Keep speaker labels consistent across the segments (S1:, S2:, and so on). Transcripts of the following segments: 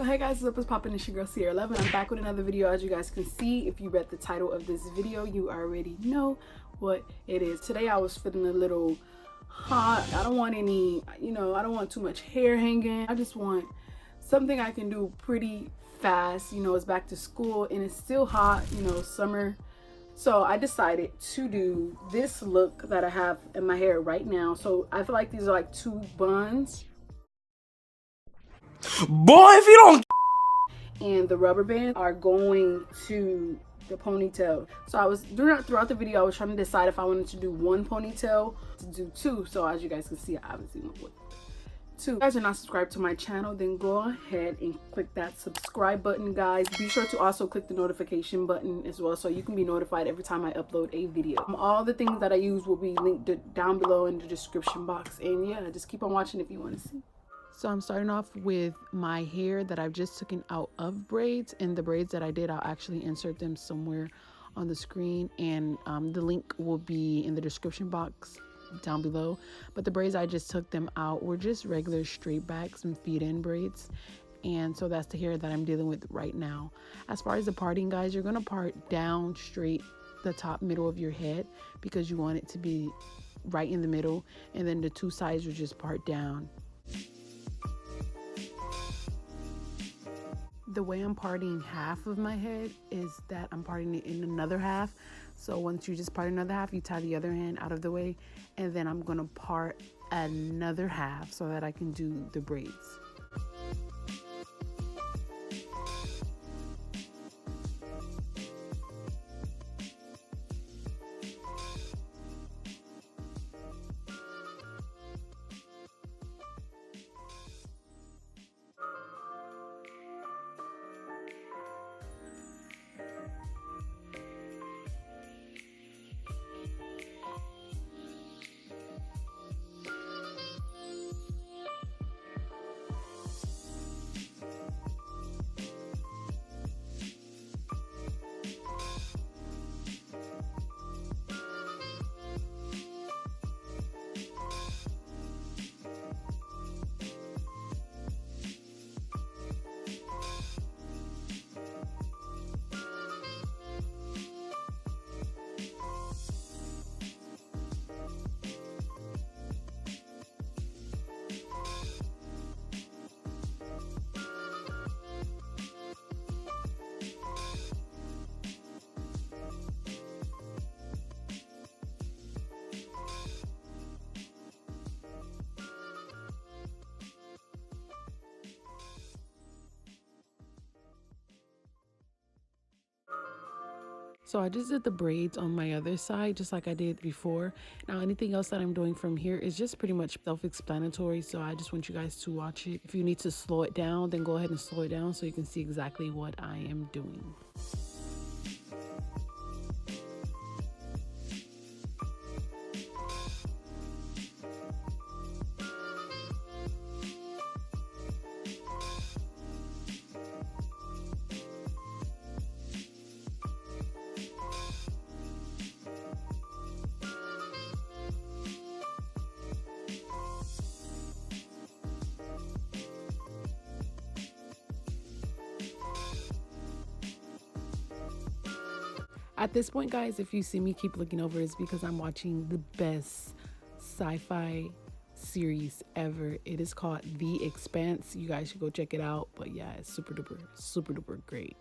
S1: So hey guys, what's up? It's poppin', it's your girl Sierra 11. I'm back with another video. As you guys can see, if you read the title of this video, you already know what it is. Today I was feeling a little hot. I don't want any, I don't want too much hair hanging. I just want something I can do pretty fast. It's back to school and it's still hot, summer. So I decided to do this look that I have in my hair right now. So I feel like these are like two buns.
S2: Boy, if you don't,
S1: and the rubber bands are going to the ponytail. So I was throughout the video, I was trying to decide if I wanted to do one ponytail, to do two. So as you guys can see, I obviously went with two. If you guys are not subscribed to my channel, then go ahead and click that subscribe button, guys. Be sure to also click the notification button as well, so you can be notified every time I upload a video. All the things that I use will be linked down below in the description box. And yeah, just keep on watching if you want to see. So I'm starting off with my hair that I've just taken out of braids, and the braids that I did, I'll actually insert them somewhere on the screen, and the link will be in the description box down below. But the braids I just took them out were just regular straight backs and feed-in braids, and so that's the hair that I'm dealing with right now. As far as the parting, guys, you're gonna part down straight the top middle of your head because you want it to be right in the middle, and then the two sides will just part down. The way I'm parting half of my head is that I'm parting it in another half. So once you just part another half, you tie the other hand out of the way, and then I'm gonna part another half so that I can do the braids. So I just did the braids on my other side, just like I did before. Now, anything else that I'm doing from here is just pretty much self-explanatory. So I just want you guys to watch it. If you need to slow it down, then go ahead and slow it down so you can see exactly what I am doing. At this point, guys, if you see me keep looking over, it's because I'm watching the best sci-fi series ever. It is called The Expanse. You guys should go check it out. But yeah, it's super duper great.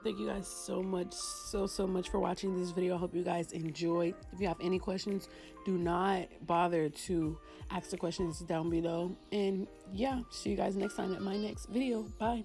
S1: Thank you guys so much, so much for watching this video. I hope you guys enjoyed. If you have any questions, do not bother to ask the questions down below. And yeah, see you guys next time at my next video. Bye.